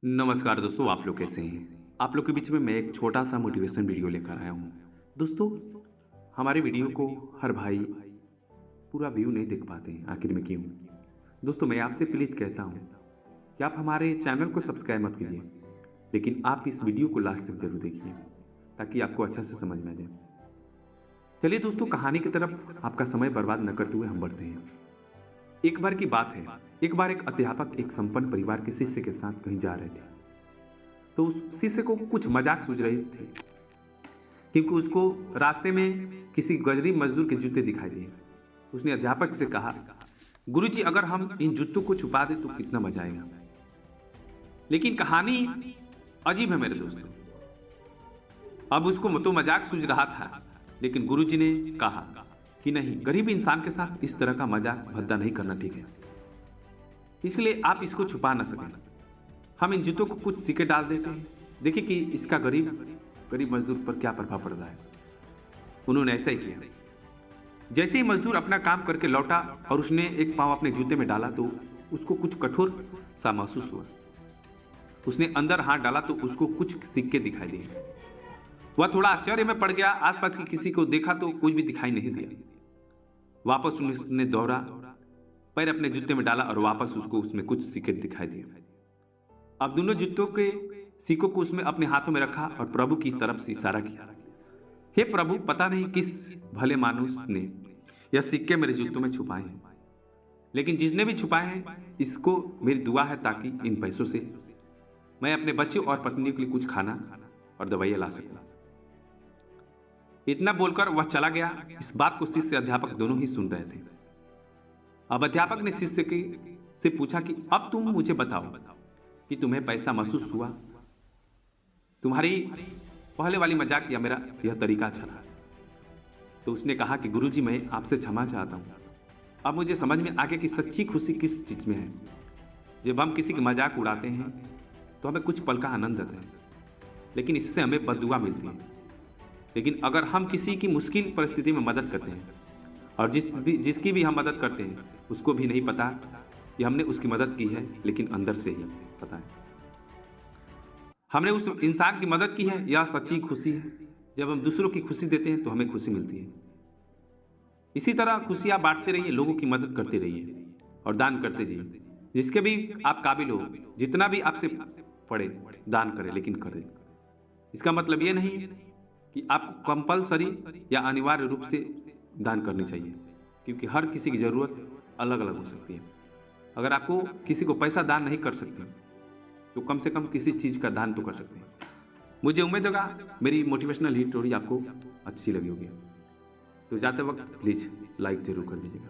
नमस्कार दोस्तों, आप लोग कैसे हैं? आप लोग के बीच में मैं एक छोटा सा मोटिवेशन वीडियो लेकर आया हूँ। दोस्तों, हमारे वीडियो को हर भाई पूरा व्यू नहीं देख पाते हैं, आखिर में क्यों? दोस्तों, मैं आपसे प्लीज़ कहता हूँ कि आप हमारे चैनल को सब्सक्राइब मत कीजिए, लेकिन आप इस वीडियो को लास्ट तक जरूर देखिए ताकि आपको अच्छा से समझ में आ जाए। चलिए दोस्तों, कहानी की तरफ आपका समय बर्बाद न करते हुए हम बढ़ते हैं। एक बार की बात है, एक बार एक अध्यापक एक संपन्न परिवार के शिष्य के साथ कहीं जा रहे थे। तो उस शिष्य को कुछ मजाक सूझ रहे थे क्योंकि उसको रास्ते में किसी गरीब मजदूर के जूते दिखाई दिए। उसने अध्यापक से कहा, गुरुजी, अगर हम इन जूतों को छुपा दें तो कितना मजा आएगा। लेकिन कहानी अजीब है मेरे दोस्तों। अब उसको तो मजाक सूझ रहा था, लेकिन गुरुजी ने कहा कि नहीं, गरीब इंसान के साथ इस तरह का मजाक भद्दा नहीं करना ठीक है, इसलिए आप इसको छुपा ना सकें। हम इन जूतों को कुछ सिक्के डाल देते हैं, देखिए कि इसका गरीब मजदूर पर क्या प्रभाव पड़ रहा है। उन्होंने ऐसा ही किया। जैसे ही मजदूर अपना काम करके लौटा और उसने एक पांव अपने जूते में डाला तो उसको कुछ कठोर सा महसूस हुआ। उसने अंदर हाथ डाला तो उसको कुछ सिक्के दिखाई दिए। वह थोड़ा आश्चर्य में पड़ गया। आसपास की किसी को देखा तो कुछ भी दिखाई नहीं दिया। वापस उसने दौड़ा, पैर अपने जूते में डाला और वापस उसको उसमें कुछ सिक्के दिखाई दिए। अब दोनों जूतों के सिक्कों को उसमें अपने हाथों में रखा और प्रभु की तरफ से इशारा किया, हे प्रभु, पता नहीं किस भले मानुस ने यह सिक्के मेरे जूतों में छुपाए हैं, लेकिन जिसने भी छुपाए हैं, इसको मेरी दुआ है ताकि इन पैसों से मैं अपने बच्चों और पत्नी के लिए कुछ खाना और दवाइयां ला सकूं। इतना बोलकर वह चला गया। इस बात को शिष्य अध्यापक दोनों ही सुन रहे थे। अब अध्यापक ने शिष्य से पूछा कि अब तुम मुझे बताओ कि तुम्हें पैसा महसूस हुआ? तुम्हारी पहले वाली मजाक या मेरा यह तरीका अच्छा रहा? तो उसने कहा कि गुरुजी, मैं आपसे क्षमा चाहता हूँ। अब मुझे समझ में आ गया कि सच्ची खुशी किस चीज़ में है। जब हम किसी की मजाक उड़ाते हैं तो हमें कुछ पल का आनंद आता है, लेकिन इससे हमें बददुआ मिलती है। लेकिन अगर हम किसी की मुश्किल परिस्थिति में मदद करते हैं और जिसकी भी हम मदद करते हैं उसको भी नहीं पता कि हमने उसकी मदद की है, लेकिन अंदर से ही पता है हमने उस इंसान की मदद की है। यह सच्ची खुशी है। जब हम दूसरों की खुशी देते हैं तो हमें खुशी मिलती है। इसी तरह खुशियां बांटते रहिए, लोगों की मदद करते रहिए और दान करते रहिए। जिसके भी आप काबिल हो, जितना भी आपसे पड़े, दान करें, लेकिन करें। इसका मतलब ये नहीं कि आपको कंपलसरी या अनिवार्य रूप से दान करनी चाहिए, क्योंकि हर किसी की ज़रूरत अलग अलग हो सकती है। अगर आपको किसी को पैसा दान नहीं कर सकते तो कम से कम किसी चीज़ का दान तो कर सकते हैं। मुझे उम्मीद होगा मेरी मोटिवेशनल ही स्टोरी आपको अच्छी लगी होगी। तो जाते वक्त प्लीज़ लाइक ज़रूर कर दीजिएगा।